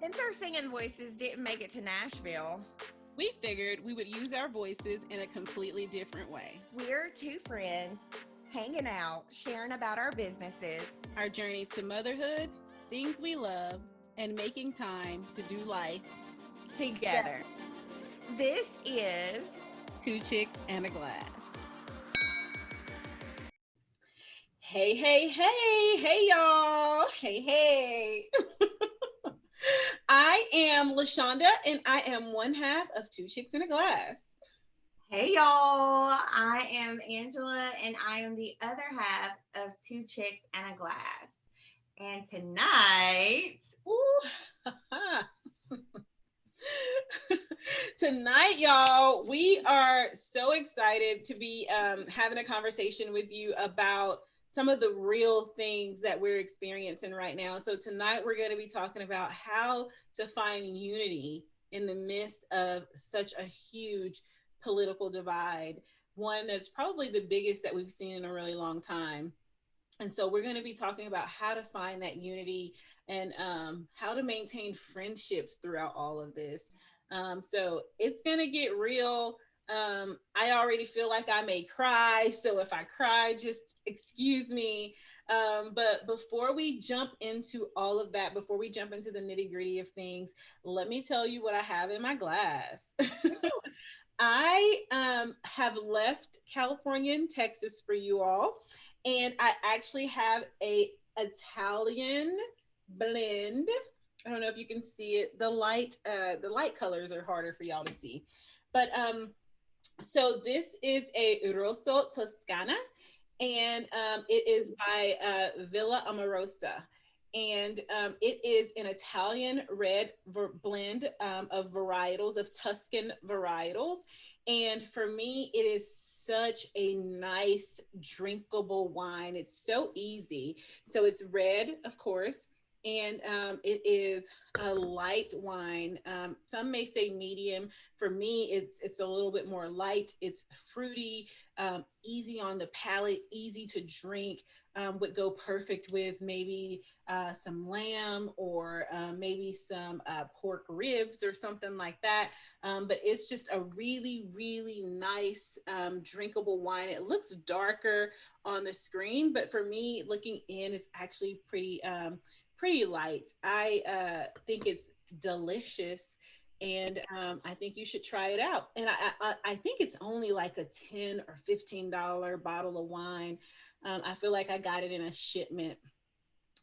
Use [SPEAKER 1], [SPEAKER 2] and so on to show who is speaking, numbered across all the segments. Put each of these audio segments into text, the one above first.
[SPEAKER 1] Since our singing voices didn't make it to Nashville,
[SPEAKER 2] We figured we would use our voices in a completely different way.
[SPEAKER 1] we're two friends hanging out, sharing about our businesses
[SPEAKER 2] Our journeys to motherhood, things we love, and making time to do life.
[SPEAKER 1] together. This is
[SPEAKER 2] Two chicks and a glass. Hey, hey, hey, hey, y'all. Hey, hey. I am LaShonda, and I am one half of Two Chicks in a Glass.
[SPEAKER 3] Hey y'all, I am Angela and I am the other half of Two Chicks and a Glass. And tonight,
[SPEAKER 2] Ooh. Tonight, y'all, we are so excited to be having a conversation with you about some of the real things that we're experiencing right now. So tonight we're going to be talking about how to find unity in the midst of such a huge political divide, one that's probably the biggest that we've seen in a really long time. And so we're going to be talking about how to find that unity and how to maintain friendships throughout all of this. So it's going to get real. I already feel like I may cry. So if I cry, just excuse me. But before we jump into all of that, before we jump into the nitty gritty of things, let me tell you what I have in my glass. I have left California and Texas for you all, and I actually have a Italian blend. I don't know if you can see it. The light colors are harder for y'all to see, but so this is a Rosso Toscana, and it is by Villa Amorosa. And it is an Italian red blend of varietals, of Tuscan varietals. And for me, it is such a nice, drinkable wine. It's so easy. So it's red, of course, and it is a light wine. Some may say medium. For me, it's a little bit more light. It's fruity, easy on the palate, easy to drink. Would go perfect with maybe some lamb or maybe some pork ribs or something like that. But it's just a really, really nice drinkable wine. It looks darker on the screen, but for me, looking in, it's actually pretty light. I think it's delicious, and I think you should try it out. And I think it's only like a $10 or $15 bottle of wine. I feel like I got it in a shipment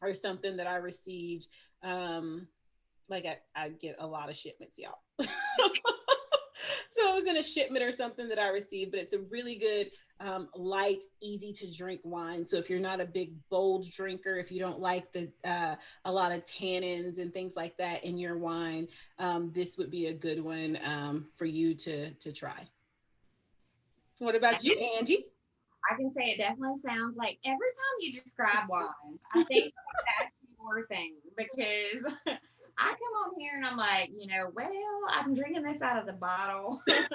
[SPEAKER 2] or something that I received. Like I get a lot of shipments, y'all. So it was in a shipment or something that I received, but it's a really good, light, easy to drink wine. So if you're not a big, bold drinker, if you don't like a lot of tannins and things like that in your wine, this would be a good one for you to try. What about you, Angie?
[SPEAKER 3] I can say it definitely sounds like every time you describe wine, I think that's your thing because I come on here and I'm like, well, I'm drinking this out of the bottle. But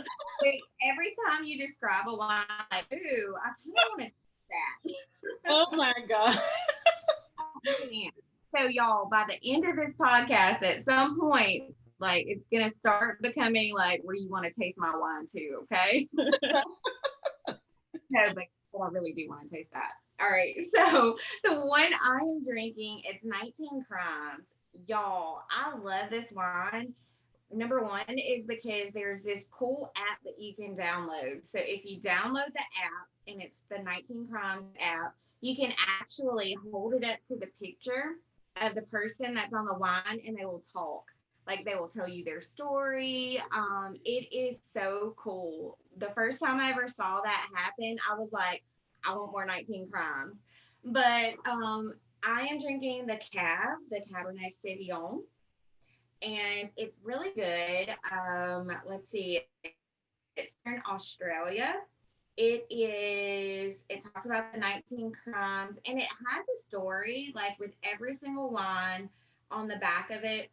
[SPEAKER 3] every time you describe a wine, I'm like, ooh, I kind of want to do
[SPEAKER 2] Oh my God.
[SPEAKER 3] that. So, y'all, by the end of this podcast, at some point, like it's gonna start becoming like where you want to taste my wine too, okay? No, but I really do want to taste that. All right. So the one I am drinking, it's 19 Crimes. Y'all, I love this wine. Number one is because there's this cool app that you can download. So if you download the app and it's the 19 Crimes app, you can actually hold it up to the picture of the person that's on the wine and they will talk. Like they will tell you their story. It is so cool. The first time I ever saw that happen, I was like, I want more 19 Crimes. But I am drinking the the Cabernet Sauvignon, and it's really good. Let's see, it's in Australia. It talks about the 19 crimes, and it has a story like with every single one on the back of it.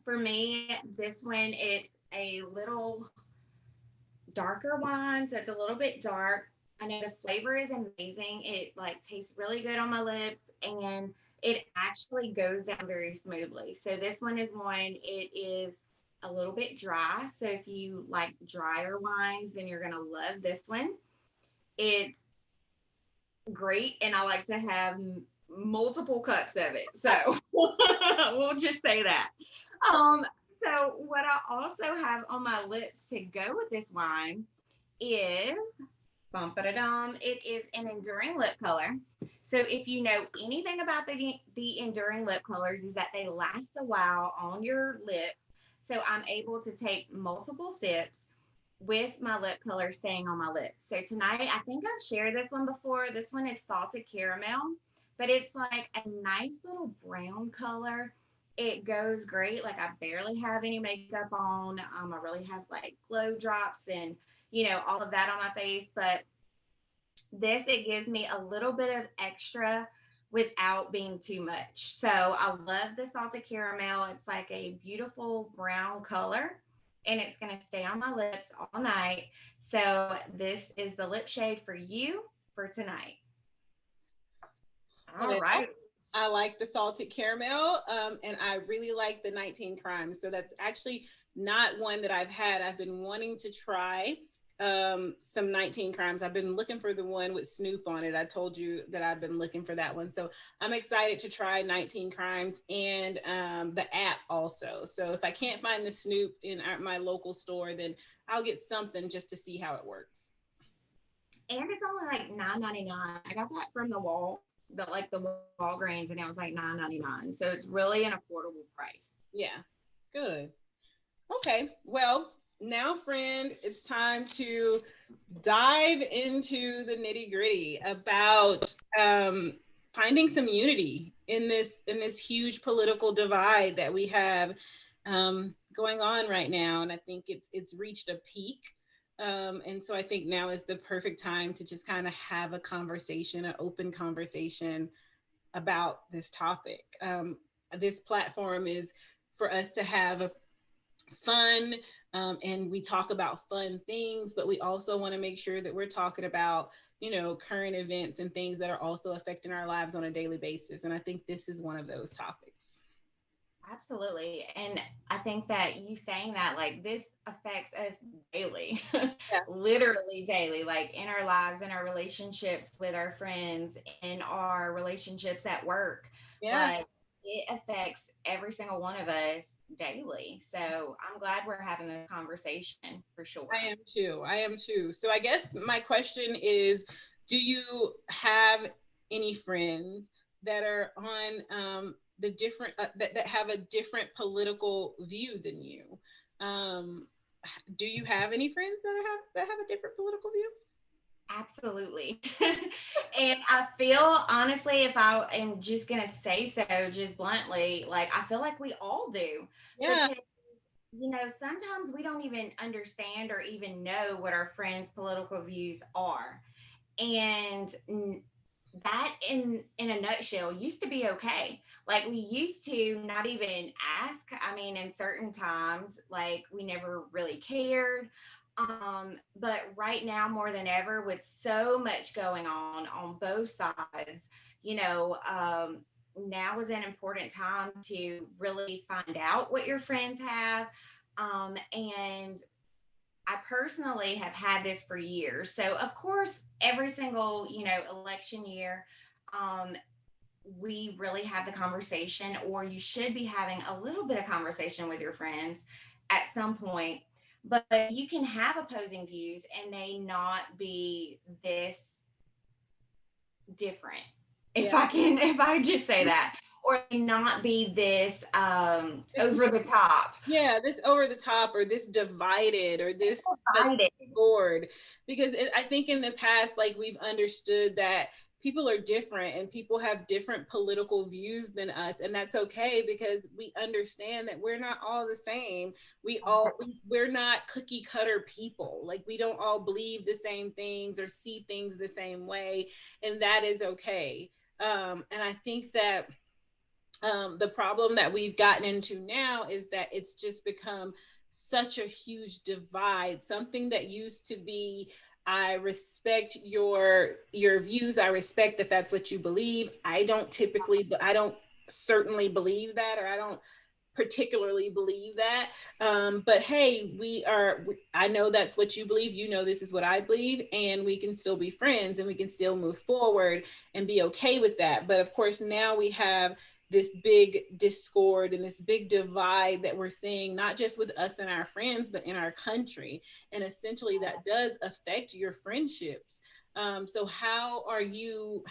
[SPEAKER 3] For me, this one, it's a little darker wine, so it's a little bit dark. I know the flavor is amazing. It like tastes really good on my lips, and it actually goes down very smoothly. So this one is it is a little bit dry. So if you like drier wines, then you're gonna love this one. It's great, and I like to have multiple cups of it. So we'll just say that. Um, so what I also have on my lips to go with this wine is bum-ba-da-dum. It is an enduring lip color. So if you know anything about the enduring lip colors, is that they last a while on your lips. So I'm able to take multiple sips with my lip color staying on my lips. So tonight, I think I've shared this one before. This one is salted caramel, but it's like a nice little brown color. It goes great. Like I barely have any makeup on. I really have like glow drops and all of that on my face. But this, it gives me a little bit of extra without being too much. So I love the salted caramel. It's like a beautiful brown color and it's going to stay on my lips all night. So this is the lip shade for you for tonight. All right.
[SPEAKER 2] I like the salted caramel, and I really like the 19 Crimes. So that's actually not one that I've had. I've been wanting to try some 19 Crimes. I've been looking for the one with Snoop on it. I told you that I've been looking for that one. So I'm excited to try 19 Crimes and the app also. So if I can't find the Snoop in my local store, then I'll get something just to see how it works.
[SPEAKER 3] And it's only like $9.99. I got that from the Walgreens, and it was like $9.99. So it's really an affordable price.
[SPEAKER 2] Yeah, good. Okay, well, now, friend, it's time to dive into the nitty gritty about finding some unity in this huge political divide that we have going on right now, and I think it's reached a peak. And so I think now is the perfect time to just kind of have a conversation, an open conversation about this topic. This platform is for us to have fun, and we talk about fun things, but we also want to make sure that we're talking about, current events and things that are also affecting our lives on a daily basis. And I think this is one of those topics.
[SPEAKER 3] Absolutely. And I think that you saying that, like, this affects us daily, literally daily, like in our lives, in our relationships with our friends, in our relationships at work.
[SPEAKER 2] Yeah.
[SPEAKER 3] Like, it affects every single one of us daily. So I'm glad we're having this conversation for sure.
[SPEAKER 2] I am too. So I guess my question is, do you have any friends that are on the different that have a different political view than you? Do you have any friends that have a different political view?
[SPEAKER 3] Absolutely. And I feel, honestly, if I am just going to say so just bluntly, like, I feel like we all do.
[SPEAKER 2] Yeah.
[SPEAKER 3] Because, sometimes we don't even understand or even know what our friends' political views are. And that in a nutshell used to be okay. Like, we used to not even ask. I mean, in certain times, like, we never really cared. But right now, more than ever, with so much going on both sides, now is an important time to really find out what your friends have. And I personally have had this for years. So, of course, every single, election year, we really have the conversation, or you should be having a little bit of conversation with your friends at some point. But you can have opposing views and they not be this different. If I just say that, or not be this over the top.
[SPEAKER 2] Yeah, this over the top, or this divided, or this board. Because I think in the past, like, we've understood that people are different and people have different political views than us, and that's okay, because we understand that we're not all the same. We're not cookie cutter people. Like, we don't all believe the same things or see things the same way, and that is okay. And I think that the problem that we've gotten into now is that it's just become such a huge divide. Something that used to be I respect your views. I respect that that's what you believe. I don't typically, but I don't certainly believe that, or I don't particularly believe that. But hey, I know that's what you believe. You know, this is what I believe, and we can still be friends and we can still move forward and be okay with that. But of course, now we have this big discord and this big divide that we're seeing, not just with us and our friends, but in our country. And essentially, that does affect your friendships. So how are you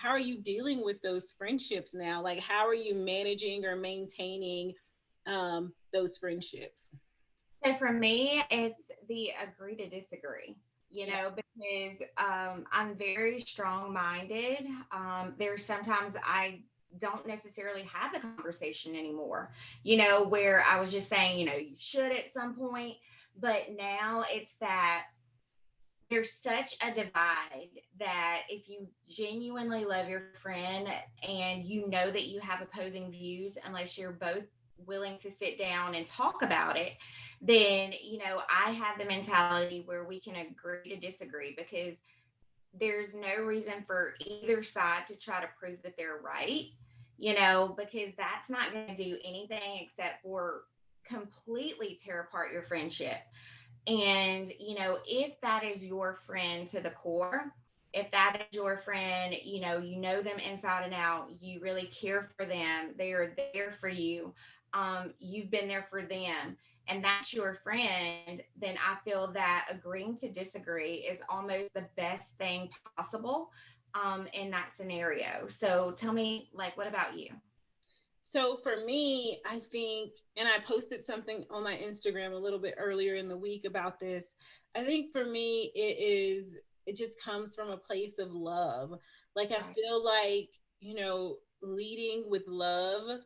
[SPEAKER 2] dealing with those friendships now? Like, how are you managing or maintaining those friendships?
[SPEAKER 3] So for me, it's the agree to disagree,
[SPEAKER 2] Yeah.
[SPEAKER 3] because I'm very strong minded. There's sometimes I don't necessarily have the conversation anymore, where I was just saying, you should at some point. But now it's that there's such a divide that if you genuinely love your friend and you know that you have opposing views, unless you're both willing to sit down and talk about it, then, I have the mentality where we can agree to disagree, because there's no reason for either side to try to prove that they're right, because that's not going to do anything except for completely tear apart your friendship. And, if that is your friend to the core, if that is your friend, you know them inside and out, you really care for them, they are there for you, you've been there for them, and that's your friend, then I feel that agreeing to disagree is almost the best thing possible in that scenario. So tell me, like, what about you?
[SPEAKER 2] So for me, I think, and I posted something on my Instagram a little bit earlier in the week about this. I think for me, it just comes from a place of love. Like, I
[SPEAKER 3] Right.
[SPEAKER 2] feel like, leading with love,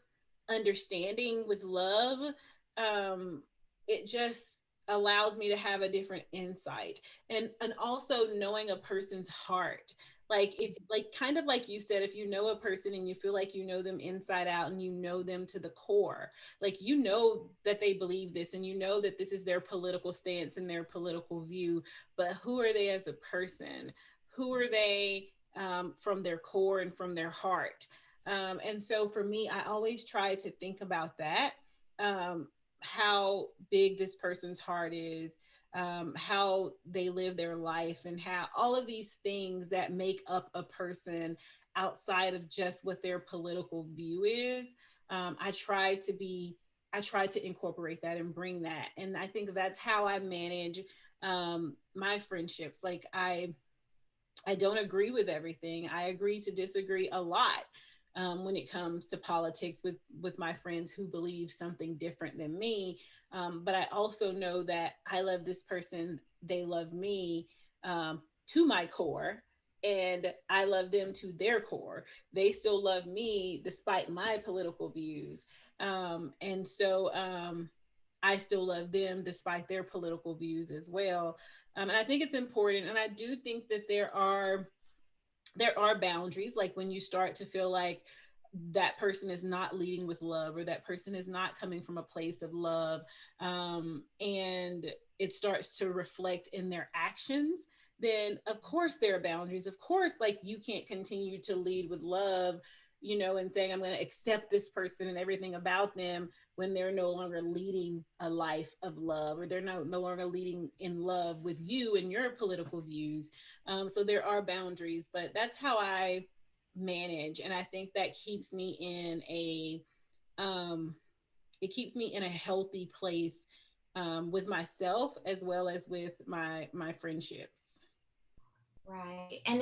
[SPEAKER 2] understanding with love, um, it just allows me to have a different insight, and also knowing a person's heart. Like, if, like, kind of like you said, if you know a person and you feel like you know them inside out and you know them to the core, like, you know that they believe this and you know that this is their political stance and their political view, but who are they as a person? Who are they, from their core and from their heart? And so for me, I always try to think about that, how big this person's heart is, how they live their life, and how all of these things that make up a person outside of just what their political view is. I try to be, I try to incorporate that and bring that. And I think that's how I manage my friendships. Like, I don't agree with everything. I agree to disagree a lot, when it comes to politics with my friends who believe something different than me. But I also know that I love this person, they love me, to my core, and I love them to their core. They still love me despite my political views. And so I still love them despite their political views as well. And I think it's important. And I do think that there are boundaries, like when you start to feel like that person is not leading with love, or that person is not coming from a place of love, and it starts to reflect in their actions, then of course there are boundaries. Of course, like, you can't continue to lead with love, and saying I'm going to accept this person and everything about them, when they're no longer leading a life of love, or they're no longer leading in love with you and your political views. So there are boundaries, but that's how I manage, and I think that keeps me in um, it keeps me in a healthy place, with myself as well as with my friendships.
[SPEAKER 3] Right. And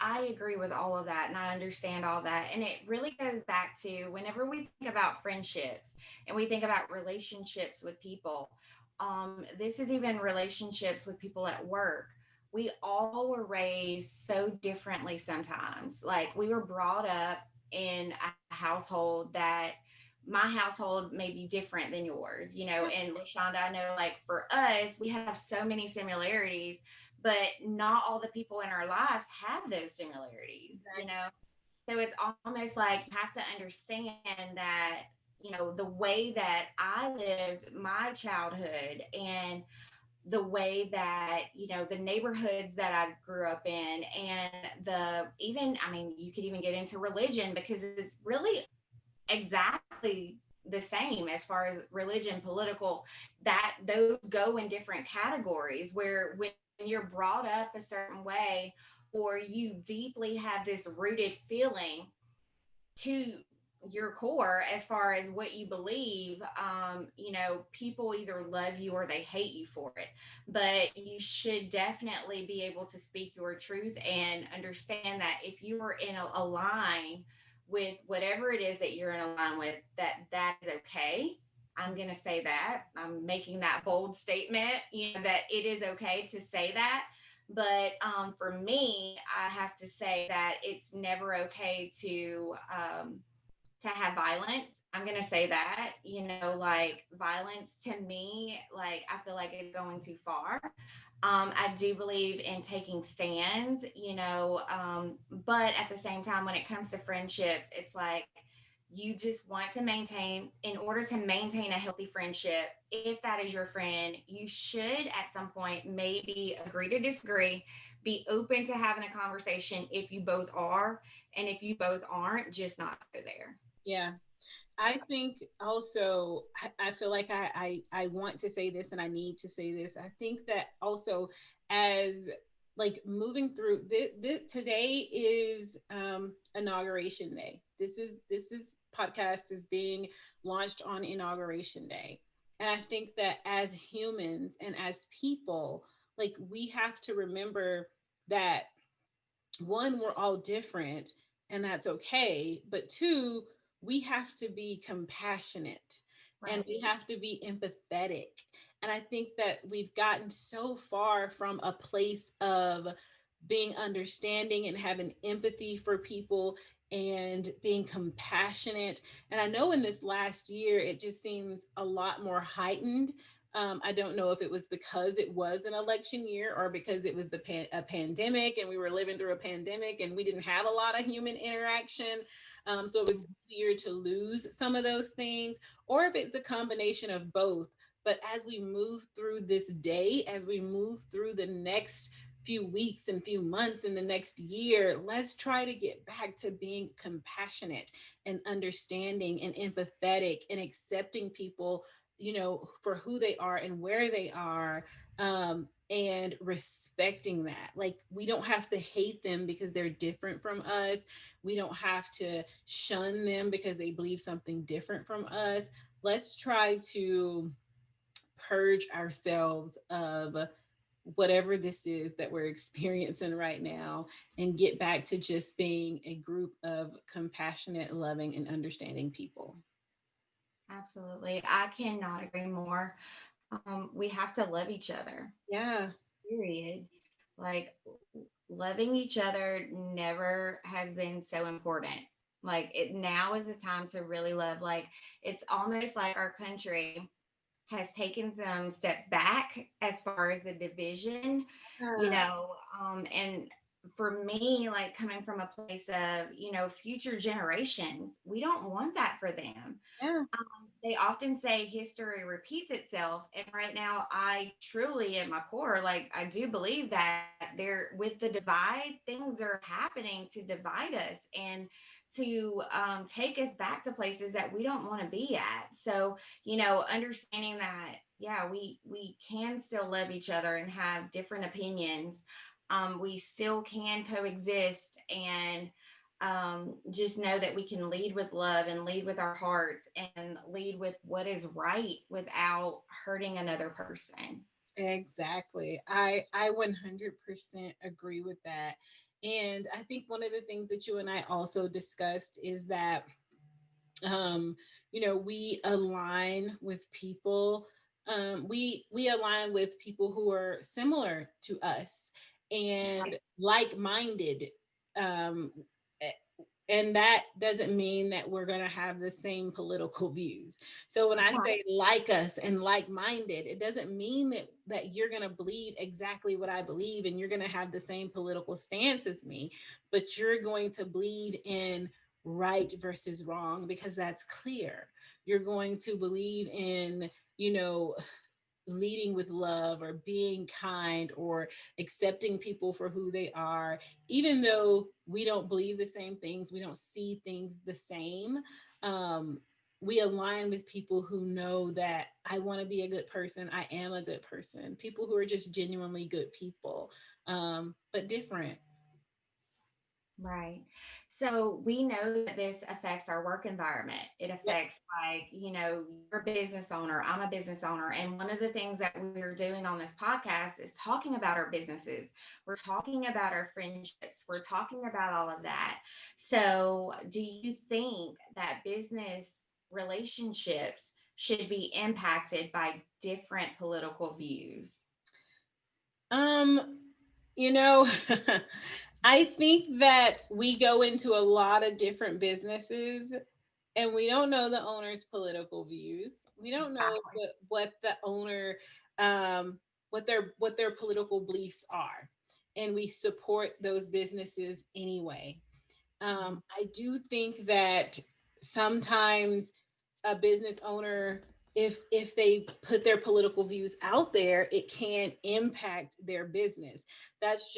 [SPEAKER 3] I agree with all of that and I understand all that. And it really goes back to whenever we think about friendships and we think about relationships with people, this is even relationships with people at work. We all were raised so differently sometimes. Like, we were brought up in a household that my household may be different than yours, and LaShonda, I know, like, for us, we have so many similarities, but not all the people in our lives have those similarities. So it's almost like you have to understand that, the way that I lived my childhood and the way that, the neighborhoods that I grew up in, and I mean, you could even get into religion, because it's really exactly the same as far as religion, political, that those go in different categories, where when you're brought up a certain way, or you deeply have this rooted feeling to your core as far as what you believe, people either love you or they hate you for it. But you should definitely be able to speak your truth and understand that if you are in a line with whatever it is that you're in a line with, that is okay. I'm going to say that. I'm making that bold statement, that it is okay to say that. But for me, I have to say that it's never okay to have violence. I'm gonna say that, like violence to me, like I feel like it's going too far. I do believe in taking stands, but at the same time, when it comes to friendships, it's like you just want to maintain, in order to maintain a healthy friendship, if that is your friend, you should at some point maybe agree to disagree, be open to having a conversation if you both are, and if you both aren't, just not go there.
[SPEAKER 2] Yeah. I think also, I feel like I want to say this and I need to say this. I think that also, as like moving through today is inauguration day. This is podcast is being launched on inauguration day. And I think that as humans and as people, like we have to remember that one, we're all different and that's okay. But two, we have to be compassionate and we have to be empathetic. And I think that we've gotten so far from a place of being understanding and having empathy for people and being compassionate. And I know in this last year, it just seems a lot more heightened. I don't know if it was because it was an election year or because it was a pandemic and we were living through a pandemic and we didn't have a lot of human interaction. So it was easier to lose some of those things, or if it's a combination of both. But as we move through this day, as we move through the next few weeks and few months in the next year, let's try to get back to being compassionate and understanding and empathetic and accepting people, for who they are and where they are, and respecting that. Like, we don't have to hate them because they're different from us. We don't have to shun them because they believe something different from us. Let's try to purge ourselves of whatever this is that we're experiencing right now and get back to just being a group of compassionate, loving, and understanding people.
[SPEAKER 3] Absolutely. I cannot agree more. We have to love each other,
[SPEAKER 2] Yeah.
[SPEAKER 3] period. Like, loving each other never has been so important. Like, it now is the time to really love. Like, it's almost like our country has taken some steps back as far as the division, and for me, like coming from a place of, future generations, we don't want that for them.
[SPEAKER 2] Yeah.
[SPEAKER 3] They often say history repeats itself. And right now, I truly, at my core, like I do believe that there, with the divide, things are happening to divide us and to take us back to places that we don't want to be at. So, understanding that, yeah, we can still love each other and have different opinions. We still can coexist, and just know that we can lead with love and lead with our hearts and lead with what is right without hurting another person.
[SPEAKER 2] Exactly. I 100% agree with that. And I think one of the things that you and I also discussed is that we align with people. We align with people who are similar to us and like-minded. Um, and that doesn't mean that we're going to have the same political views. So when I say like us and like-minded, it doesn't mean that you're going to believe exactly what I believe and you're going to have the same political stance as me, but you're going to bleed in right versus wrong because that's clear. You're going to believe in, leading with love or being kind or accepting people for who they are, even though we don't believe the same things, we don't see things the same. Um, we align with people who know that I want to be a good person. I am a good person. People who are just genuinely good people, but different.
[SPEAKER 3] Right. So we know that this affects our work environment. It
[SPEAKER 2] Yep.
[SPEAKER 3] affects, like, you're a business owner, I'm a business owner. And one of the things that we're doing on this podcast is talking about our businesses. We're talking about our friendships. We're talking about all of that. So do you think that business relationships should be impacted by different political views?
[SPEAKER 2] Um, you know, I think that we go into a lot of different businesses and we don't know the owner's political views. We don't know
[SPEAKER 3] Exactly.
[SPEAKER 2] what the owner um what their political beliefs are. And we support those businesses anyway.
[SPEAKER 3] Mhm.
[SPEAKER 2] I do think that sometimes a business owner, if they put their political views out there, it can impact their business. That's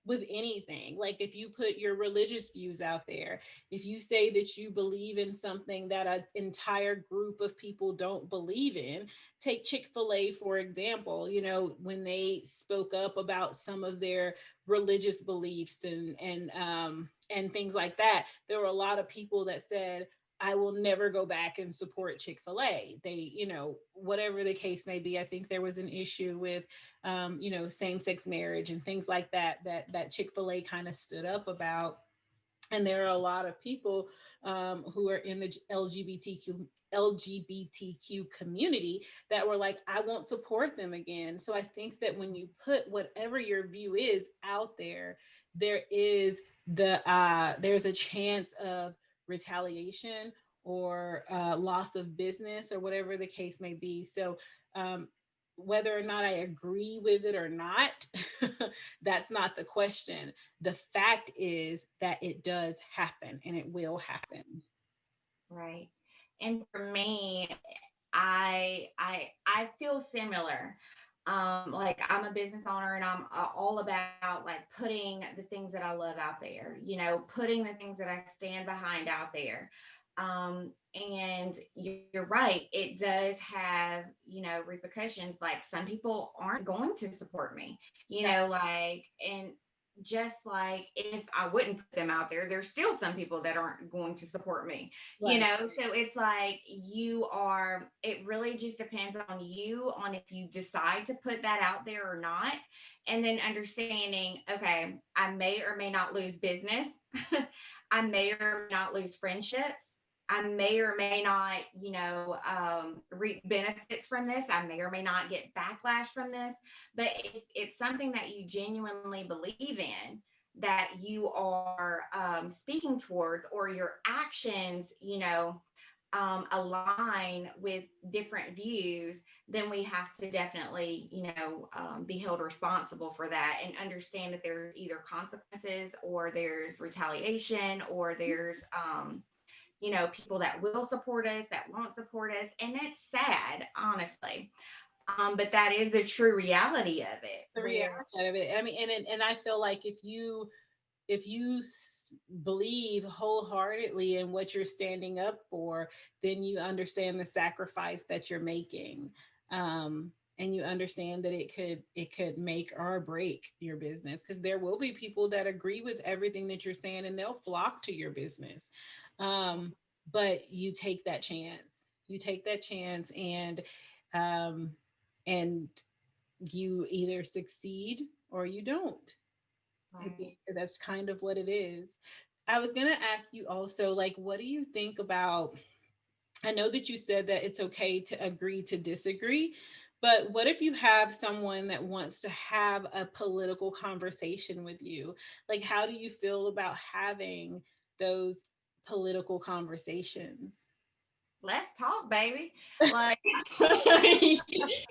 [SPEAKER 2] with anything. Like if you put your religious views out there, if you say that you believe in something that an entire group of people don't believe in, take Chick-fil-A for example. When they spoke up about some of their religious beliefs and things like that, there were a lot of people that said, I will never go back and support Chick-fil-A. They, whatever the case may be. I think there was an issue with same-sex marriage and things like that Chick-fil-A kind of stood up about. And there are a lot of people who are in the LGBTQ community that were like, I won't support them again. So I think that when you put whatever your view is out there, there's a chance of retaliation or loss of business or whatever the case may be. So um, whether or not I agree with it or not, that's not the question. The fact is that it does happen and it will happen.
[SPEAKER 3] Right. And for me, I feel similar. Like I'm a business owner and I'm all about like putting the things that I love out there, putting the things that I stand behind out there. And you're right, it does have, repercussions. Like some people aren't going to support me, like, and just like if I wouldn't put them out there, there's still some people that aren't going to support me,
[SPEAKER 2] Right.
[SPEAKER 3] so it's like it really just depends on you on if you decide to put that out there or not. And then understanding, okay, I may or may not lose business. I may or may not lose friendships. I may or may not, reap benefits from this. I may or may not get backlash from this. But if it's something that you genuinely believe in, that you are speaking towards, or your actions, align with different views, then we have to definitely, be held responsible for that and understand that there's either consequences or there's retaliation or there's, people that will support us, that won't support us. And it's sad, honestly. But that is the true reality of it,
[SPEAKER 2] The
[SPEAKER 3] where
[SPEAKER 2] reality of it. I mean, and I feel like if you believe wholeheartedly in what you're standing up for, then you understand the sacrifice that you're making. And you understand that it could make or break your business, because there will be people that agree with everything that you're saying and they'll flock to your business. um, but you take that chance um, and you either succeed or you don't.
[SPEAKER 3] right.
[SPEAKER 2] That's kind of what it is. I was going to ask you also, like, what do you think about? I know that you said that it's okay to agree to disagree, but what if you have someone that wants to have a political conversation with you? Like, how do you feel about having those political conversations?
[SPEAKER 3] Let's talk, baby. Like,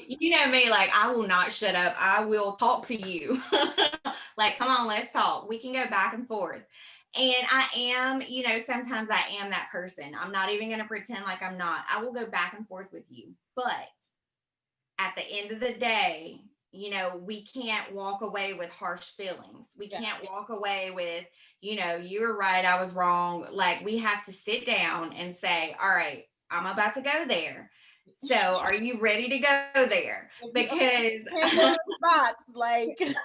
[SPEAKER 3] you know me, like, I will not shut up. I will talk to you. Like, come on, let's talk. We can go back and forth. And I am, sometimes I am that person. I'm not even going to pretend like I'm not. I will go back and forth with you. But at the end of the day, we can't walk away with harsh feelings. We can't walk away with, you were right, I was wrong. Like, we have to sit down and say, all right, I'm about to go there. So are you ready to go there? Because
[SPEAKER 2] box, like
[SPEAKER 3] and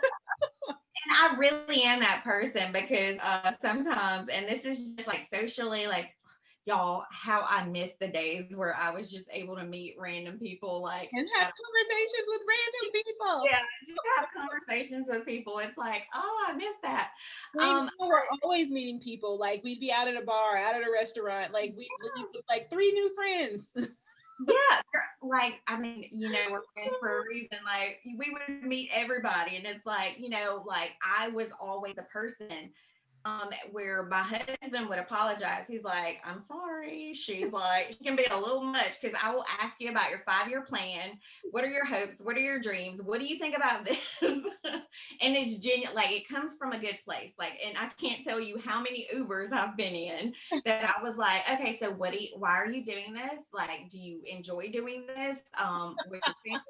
[SPEAKER 3] I really am that person, because sometimes, and this is just like socially, like, y'all, how I miss the days where I was just able to meet random people, like,
[SPEAKER 2] and have conversations with random people.
[SPEAKER 3] yeah, just have conversations with people. It's like, oh, I miss that.
[SPEAKER 2] We're always meeting people. Like, we'd be out at a bar, out at a restaurant, like we'd leave with like 3 new friends.
[SPEAKER 3] Yeah, like, I mean, we're friends for a reason. Like, we would meet everybody, and it's like, like, I was always the person where my husband would apologize. He's like, I'm sorry. She's like, she can be a little much, because I will ask you about your 5-year plan. What are your hopes? What are your dreams? What do you think about this? And it's genuine, like, it comes from a good place. Like, and I can't tell you how many Ubers I've been in that I was like, okay, so why are you doing this? Like, do you enjoy doing this? With your family,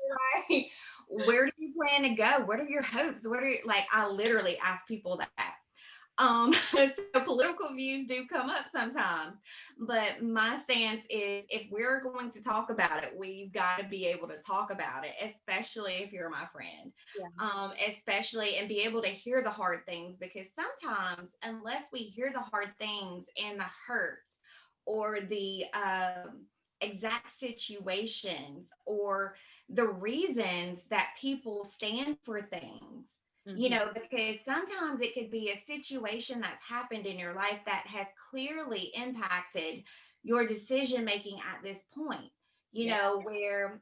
[SPEAKER 3] right? Where do you plan to go? What are your hopes? Like, I literally ask people that. So political views do come up sometimes, but my stance is, if we're going to talk about it, we've got to be able to talk about it, especially if you're my friend. Especially, and be able to hear the hard things, because sometimes, unless we hear the hard things and the hurt, or the exact situations, or the reasons that people stand for things, because sometimes it could be a situation that's happened in your life that has clearly impacted your decision making at this point, where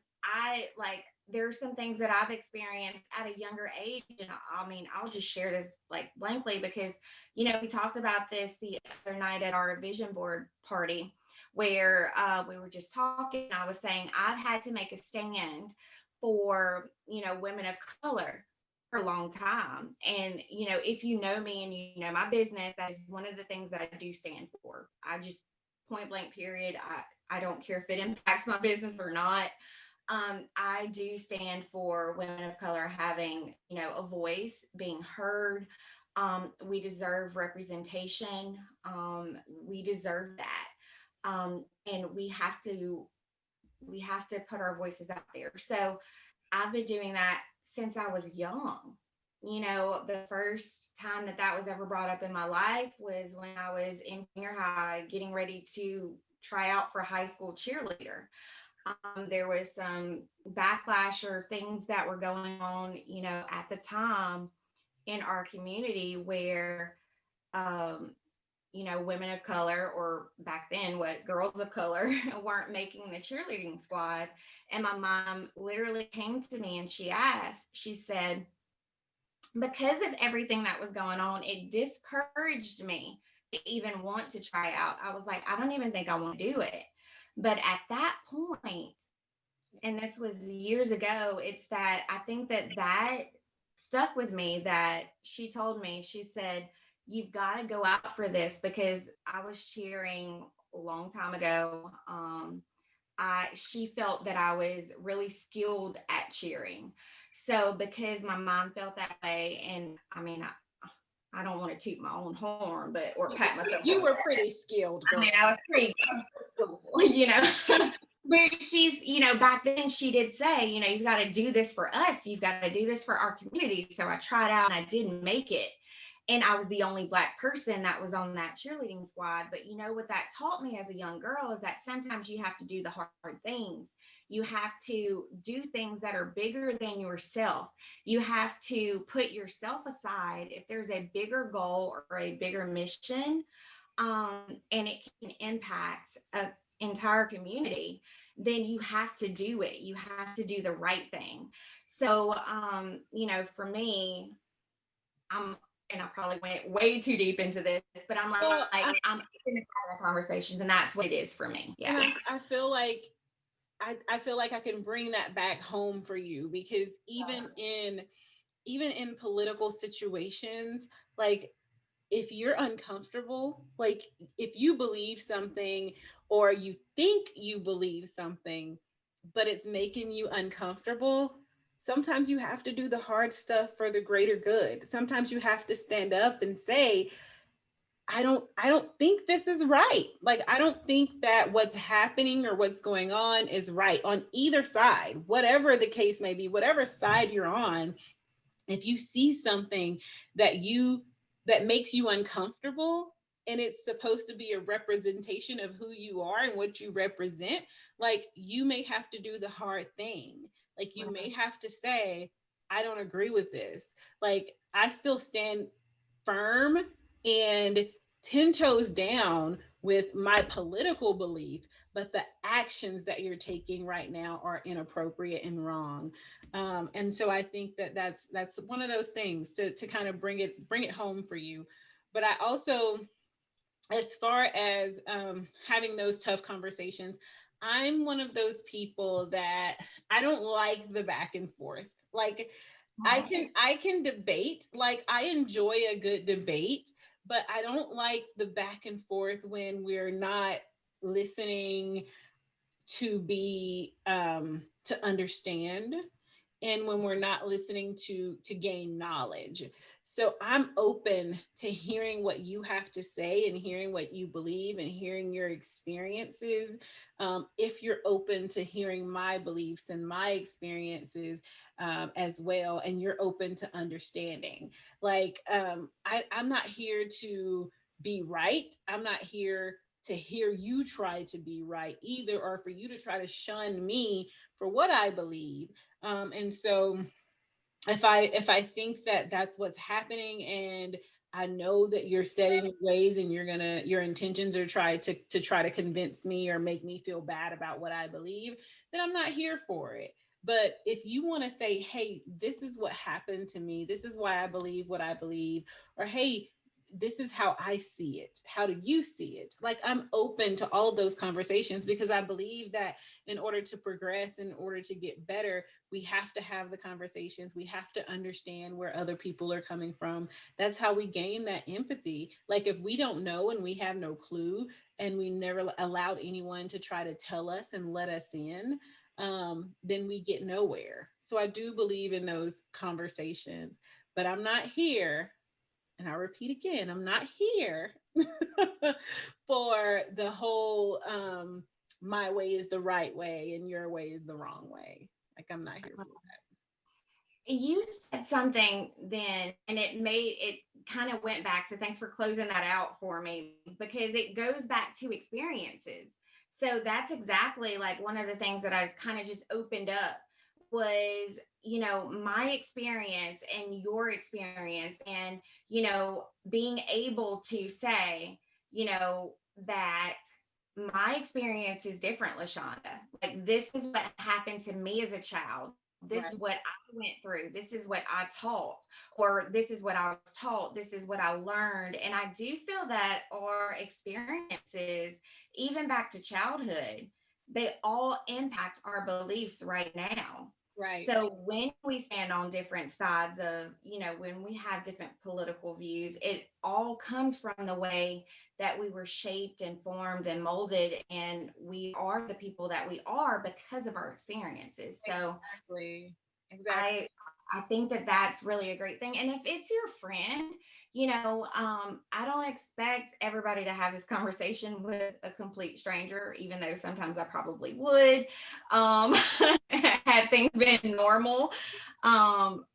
[SPEAKER 3] there's some things that I've experienced at a younger age. And I mean, I'll just share this like blankly, because, we talked about this the other night at our vision board party, where we were just talking. I was saying, I've had to make a stand for, women of color for a long time. And, if you know me and you know my business, that is one of the things that I do stand for. I just, point blank period, I don't care if it impacts my business or not. I do stand for women of color having, a voice, being heard. We deserve representation. We deserve that. And we have to put our voices out there. So I've been doing that since I was young. The first time that was ever brought up in my life was when I was in junior high, getting ready to try out for high school cheerleader. There was some backlash or things that were going on, at the time in our community, where, women of color, or back then, what, girls of color, weren't making the cheerleading squad. And my mom literally came to me and she said, because of everything that was going on, it discouraged me to even want to try out. I was like, I don't even think I want to do it. But at that point, and this was years ago, it's that I think that stuck with me, that she told me, she said, you've got to go out for this, because I was cheering a long time ago. She felt that I was really skilled at cheering. So because my mom felt that way, and I mean, I don't want to toot my own horn, or pat myself.
[SPEAKER 2] You were pretty skilled, girl.
[SPEAKER 3] I mean, I was pretty skillful, But she's, back then she did say, you've got to do this for us. You've got to do this for our community. So I tried out and I didn't make it. And I was the only Black person that was on that cheerleading squad. But what that taught me as a young girl is that sometimes you have to do the hard things. You have to do things that are bigger than yourself. You have to put yourself aside if there's a bigger goal or a bigger mission, and it can impact an entire community. Then you have to do it. You have to do the right thing. So, for me, and I probably went way too deep into this, but I'm I'm open to having conversations, and that's what it is for me. Yeah.
[SPEAKER 2] And I feel like I can bring that back home for you, because even in political situations, like, if you're uncomfortable, like, if you believe something or you think you believe something, but it's making you uncomfortable, sometimes you have to do the hard stuff for the greater good. Sometimes you have to stand up and say, I don't think this is right. Like, I don't think that what's happening or what's going on is right on either side, whatever the case may be, whatever side you're on. If you see something that makes you uncomfortable, and it's supposed to be a representation of who you are and what you represent, like, you may have to do the hard thing. Like, you may have to say, I don't agree with this. Like, I still stand firm and 10 toes down with my political belief, but the actions that you're taking right now are inappropriate and wrong. And so I think that that's one of those things to kind of bring it home for you. But I also, as far as having those tough conversations, I'm one of those people that I don't like the back and forth. Like, I can debate. Like, I enjoy a good debate, but I don't like the back and forth when we're not listening to be to understand, and when we're not listening to gain knowledge. So I'm open to hearing what you have to say and hearing what you believe and hearing your experiences. If you're open to hearing my beliefs and my experiences as well, and you're open to understanding, like, I'm not here to be right. I'm not here to hear you try to be right either, or for you to try to shun me for what I believe. And so if I think that that's what's happening, and I know that you're set in your ways and your intentions are try to convince me or make me feel bad about what I believe, then I'm not here for it. But if you want to say, hey, this is what happened to me, this is why I believe what I believe, or hey, this is how I see it, how do you see it? Like, I'm open to all of those conversations, because I believe that in order to progress, in order to get better, we have to have the conversations. We have to understand where other people are coming from. That's how we gain that empathy. Like, if we don't know and we have no clue, and we never allowed anyone to try to tell us and let us in, then we get nowhere. So I do believe in those conversations, but I'm not here, and I repeat again, I'm not here for the whole my way is the right way and your way is the wrong way. Like, I'm not here for that.
[SPEAKER 3] You said something then, and it kind of went back. So thanks for closing that out for me, because it goes back to experiences. So that's exactly like one of the things that I kind of just opened up was, my experience and your experience, and, being able to say, that my experience is different, LaShonda. Like, this is what happened to me as a child. This
[SPEAKER 2] Right.
[SPEAKER 3] is what I went through. This is what I taught, or this is what I was taught. This is what I learned. And I do feel that our experiences, even back to childhood, they all impact our beliefs right now.
[SPEAKER 2] Right.
[SPEAKER 3] So when we stand on different sides of, when we have different political views, it all comes from the way that we were shaped and formed and molded, and we are the people that we are because of our experiences. So
[SPEAKER 2] Exactly. Exactly.
[SPEAKER 3] I I think that that's really a great thing. And if it's your friend, I don't expect everybody to have this conversation with a complete stranger, even though sometimes I probably would, um, had things been normal.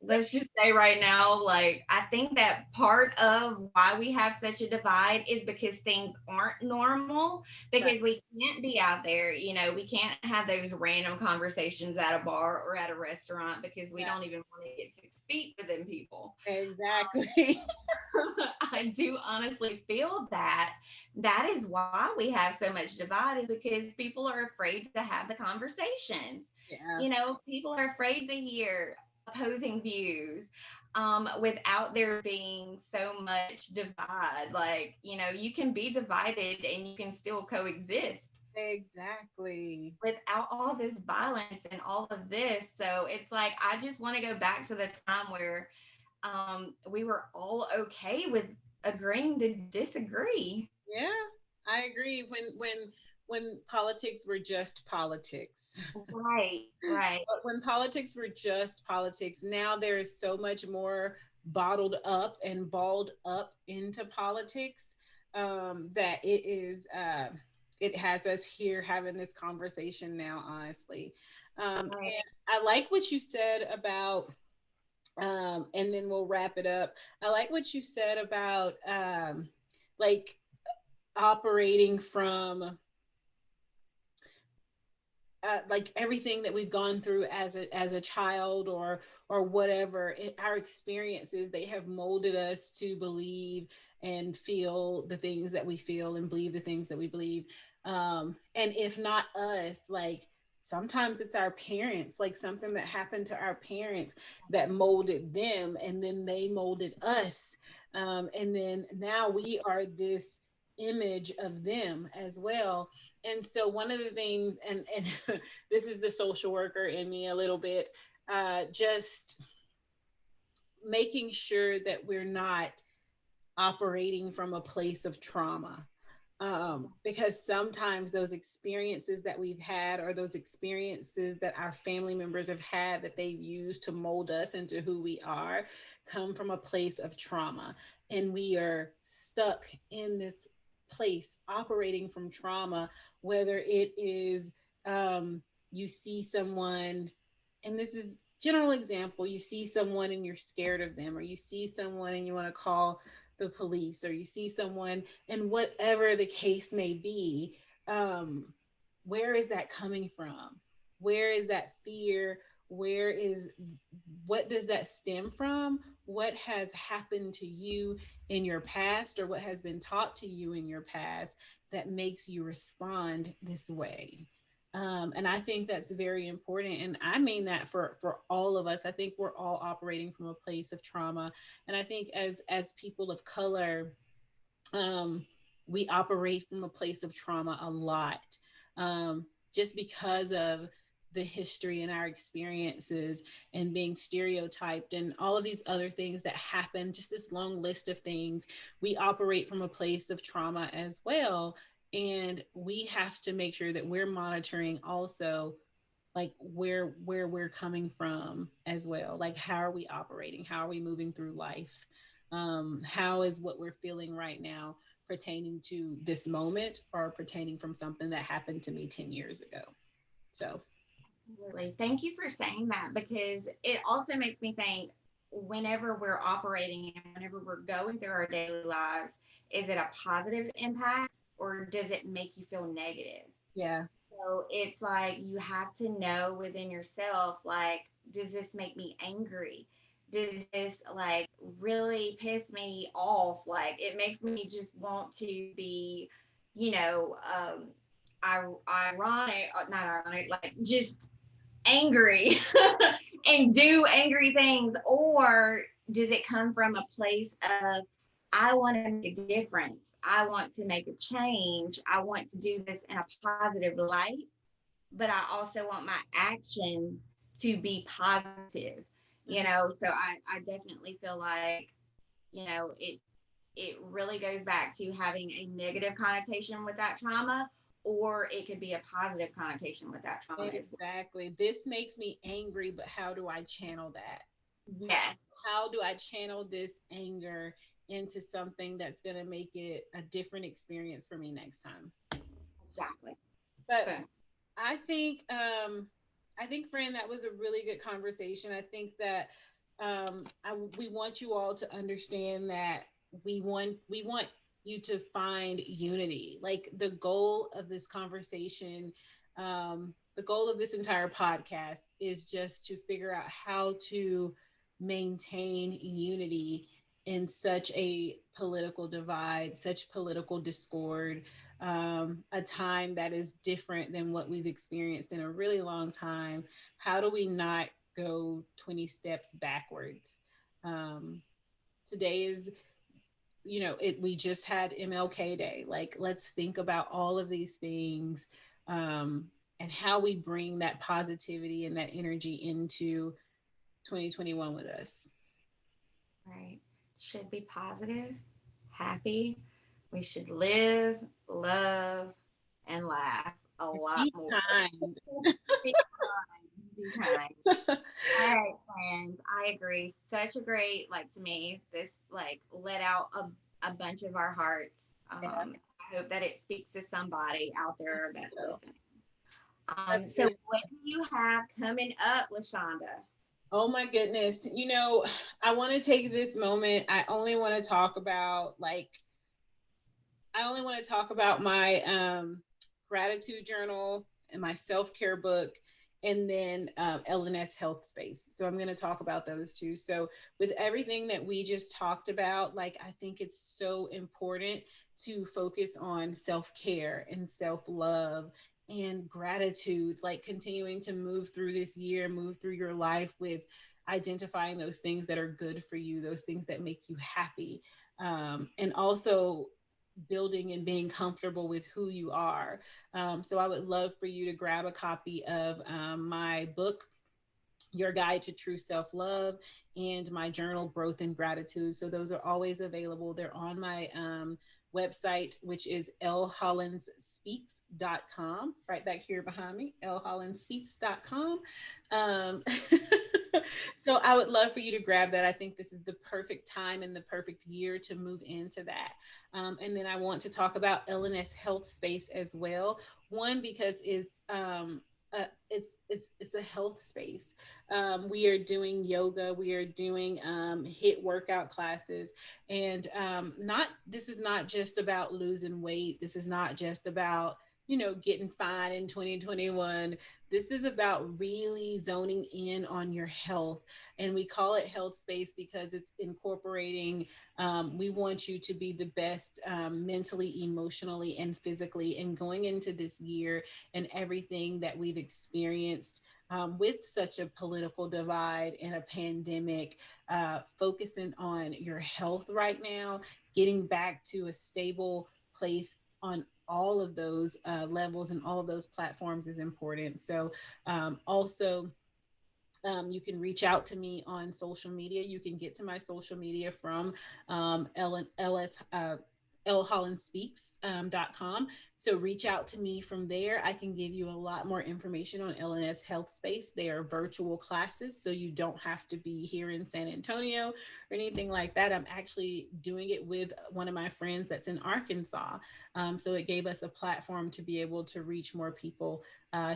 [SPEAKER 3] Let's just say right now, like, I think that part of why we have such a divide is because things aren't normal,
[SPEAKER 2] Right.
[SPEAKER 3] because we can't be out there, we can't have those random conversations at a bar or at a restaurant, because we
[SPEAKER 2] Yeah.
[SPEAKER 3] don't even want to get 6 feet within people.
[SPEAKER 2] Exactly.
[SPEAKER 3] I do honestly feel that that is why we have so much divide, is because people are afraid to have the conversations.
[SPEAKER 2] Yeah.
[SPEAKER 3] People are afraid to hear opposing views, without there being so much divide. Like, you can be divided and you can still coexist
[SPEAKER 2] Exactly.
[SPEAKER 3] without all this violence and all of this. So it's like, I just want to go back to the time where we were all okay with agreeing to disagree.
[SPEAKER 2] Yeah, I agree. When when politics were just politics.
[SPEAKER 3] Right, right.
[SPEAKER 2] But when politics were just politics, now there is so much more bottled up and balled up into politics, that it has us here having this conversation now, honestly.
[SPEAKER 3] Right.
[SPEAKER 2] And I like what you said about, and then we'll wrap it up. I like what you said about, like operating from, like everything that we've gone through as a child, or whatever, our experiences, they have molded us to believe and feel the things that we feel and believe the things that we believe. And if not us, like sometimes it's our parents, like something that happened to our parents that molded them, and then they molded us. And then now we are this image of them as well. And so one of the things, and this is the social worker in me a little bit, just making sure that we're not operating from a place of trauma. Because sometimes those experiences that we've had, or those experiences that our family members have had that they've used to mold us into who we are, come from a place of trauma. And we are stuck in this place operating from trauma, whether it is, you see someone, and this is general example, you see someone and you're scared of them, or you see someone and you want to call the police, or you see someone, and whatever the case may be, where is that coming from? Where is that fear? Where is, what does that stem from? What has happened to you in your past, or what has been taught to you in your past that makes you respond this way? And I think that's very important. And I mean that for all of us. I think we're all operating from a place of trauma. And I think as people of color, we operate from a place of trauma a lot, just because of the history and our experiences, and being stereotyped and all of these other things that happen, just this long list of things. We operate from a place of trauma as well. And we have to make sure that we're monitoring also, like where we're coming from as well. Like, how are we operating? How are we moving through life? How is what we're feeling right now pertaining to this moment, or pertaining from something that happened to me 10 years ago? So
[SPEAKER 3] Absolutely. Thank you for saying that, because it also makes me think, whenever we're operating and whenever we're going through our daily lives, is it a positive impact or does it make you feel negative?
[SPEAKER 2] yeah.
[SPEAKER 3] So it's like you have to know within yourself, like, does this make me angry? Does this like really piss me off? Like, it makes me just want to be, you know, ironic, not ironic, like just angry and do angry things? Or does it come from a place of, I want to make a difference, I want to make a change, I want to do this in a positive light, but I also want my actions to be positive, you know? So I definitely feel like, you know, it really goes back to having a negative connotation with that trauma, or it could be a positive connotation with that trauma as well.
[SPEAKER 2] Exactly. This makes me angry, but how do I channel that?
[SPEAKER 3] Yes,
[SPEAKER 2] How do I channel this anger into something that's going to make it a different experience for me next time?
[SPEAKER 3] exactly.
[SPEAKER 2] But
[SPEAKER 3] Okay.
[SPEAKER 2] I think, friend, that was a really good conversation. I think that, we want you all to understand that we want you to find unity. Like, the goal of this conversation, the goal of this entire podcast is just to figure out how to maintain unity in such a political divide, such political discord, a time that is different than what we've experienced in a really long time. How do we not go 20 steps backwards? Um, Today is, we just had MLK Day. Like, let's think about all of these things, and how we bring that positivity and that energy into 2021 with us.
[SPEAKER 3] Right. Should be positive, happy. We should live, love, and laugh a lot
[SPEAKER 2] Be
[SPEAKER 3] more.
[SPEAKER 2] kind.
[SPEAKER 3] Be kind. Be kind. All right, friends. I agree. Such a great, like, to me, this like let out a bunch of our hearts.
[SPEAKER 2] Yeah.
[SPEAKER 3] I hope that it speaks to somebody out there that's
[SPEAKER 2] So,
[SPEAKER 3] listening. So
[SPEAKER 2] absolutely.
[SPEAKER 3] what do you have coming up, LaShonda?
[SPEAKER 2] Oh my goodness. I want to take this moment. I only want to talk about my gratitude journal and my self-care book, and then LNS Health Space. So I'm going to talk about those two. So with everything that we just talked about, like, I think it's so important to focus on self-care and self-love and gratitude, like continuing to move through this year, move through your life with identifying those things that are good for you, those things that make you happy, and also building and being comfortable with who you are. So I would love for you to grab a copy of my book, Your Guide to True Self Love, and my journal, Growth and Gratitude. So those are always available. They're on my website, which is lhollandspeaks.com, right back here behind me, lhollandspeaks.com. Um, so I would love for you to grab that. I think this is the perfect time and the perfect year to move into that. And then I want to talk about LNS Health Space as well. One, because it's a health space. We are doing yoga, we are doing HIIT workout classes, and not this is not just about losing weight. This is not just about getting fine in 2021. This is about really zoning in on your health, and we call it health space because it's incorporating. We want you to be the best mentally, emotionally, and physically. And going into this year and everything that we've experienced with such a political divide and a pandemic, focusing on your health right now, getting back to a stable place on all of those levels and all of those platforms is important. So also, you can reach out to me on social media. You can get to my social media from LS, lhollandspeaks.com. So reach out to me from there. I can give you a lot more information on LNS Health Space. They are virtual classes, so you don't have to be here in San Antonio or anything like that. I'm actually doing it with one of my friends that's in Arkansas. So it gave us a platform to be able to reach more people.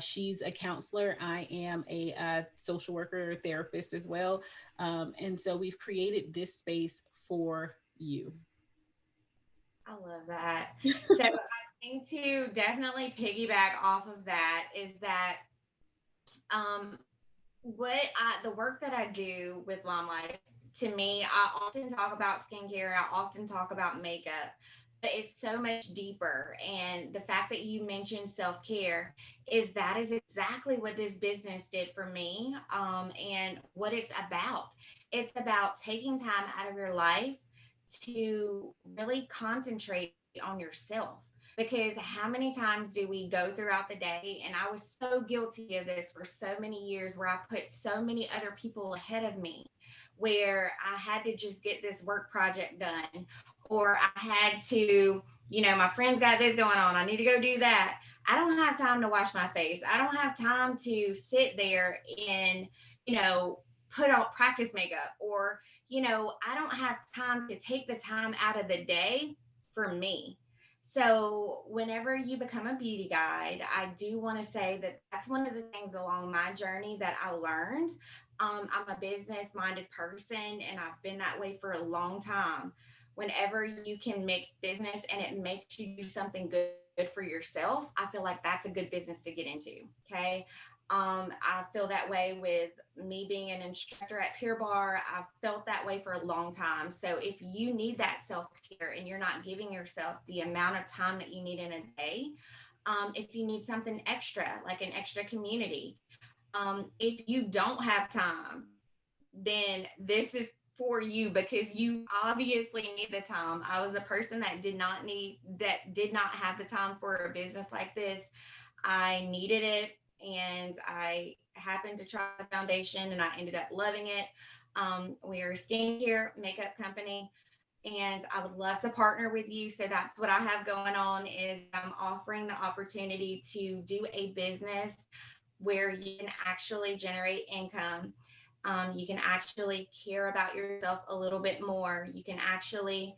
[SPEAKER 2] She's a counselor. I am a social worker, therapist as well. And so we've created this space for you.
[SPEAKER 3] I love that. So I think to definitely piggyback off of that is that um the work that I do with Limelight, to me, I often talk about skincare, I often talk about makeup, but it's so much deeper. And the fact that you mentioned self-care is exactly what this business did for me, and what it's about. It's about taking time out of your life to really concentrate on yourself. Because how many times do we go throughout the day? And I was so guilty of this for so many years where I put so many other people ahead of me, where I had to just get this work project done, or I had to, my friends got this going on. I need to go do that. I don't have time to wash my face. I don't have time to sit there and, you know, put on practice makeup, or I don't have time to take the time out of the day for me. So, whenever you become a beauty guide, I do want to say that that's one of the things along my journey that I learned. I'm a business minded person, and I've been that way for a long time. Whenever you can mix business and it makes you do something good for yourself, I feel like that's a good business to get into. Okay. I feel that way with me being an instructor at Pure Barre. I've felt that way for a long time. So if you need that self care and you're not giving yourself the amount of time that you need in a day, if you need something extra, like an extra community, if you don't have time, then this is for you, because you obviously need the time. I was a person that did not have the time for a business like this. I needed it, and I happened to try the foundation and I ended up loving it. We are a skincare makeup company. and I would love to partner with you. So that's what I have going on, is I'm offering the opportunity to do a business where you can actually generate income. You can actually care about yourself a little bit more. You can actually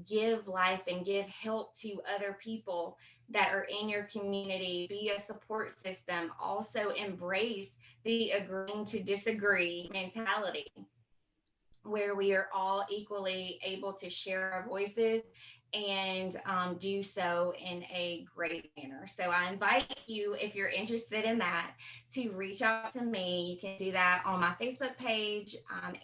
[SPEAKER 3] give life and give help to other people that are in your community, be a support system, also embrace the agreeing to disagree mentality, where we are all equally able to share our voices and do so in a great manner. So I invite you, if you're interested in that, to reach out to me. You can do that on my Facebook page,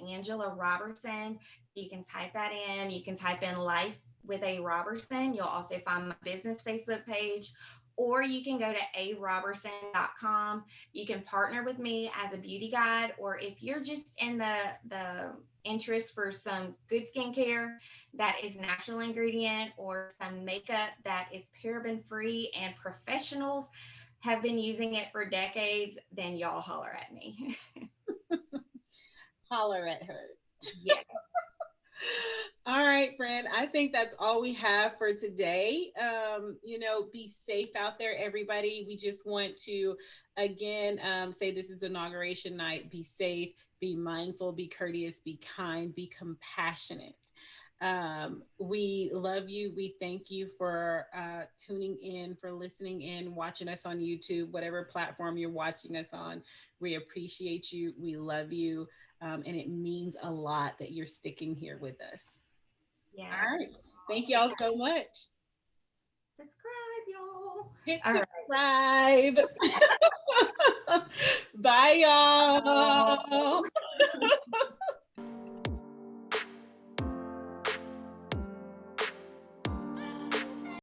[SPEAKER 3] Angela Robertson. You can type that in. You can type in Life with A Robertson. You'll also find my business Facebook page, or you can go to arobertson.com. You can partner with me as a beauty guide, or if you're just in the interest for some good skincare that is natural ingredient, or some makeup that is paraben free and professionals have been using it for decades, then y'all holler at me.
[SPEAKER 2] Holler at her.
[SPEAKER 3] Yeah.
[SPEAKER 2] All right, friend. I think that's all we have for today. Be safe out there, everybody. We just want to, again, say this is inauguration night. Be safe, be mindful, be courteous, be kind, be compassionate. We love you. We thank you for tuning in, for listening in, watching us on YouTube, whatever platform you're watching us on. We appreciate you. We love you. And it means a lot that you're sticking here with us.
[SPEAKER 3] Yeah.
[SPEAKER 2] All right. Thank y'all so much.
[SPEAKER 3] Subscribe, y'all.
[SPEAKER 2] Hit
[SPEAKER 3] All
[SPEAKER 2] subscribe. Bye, y'all.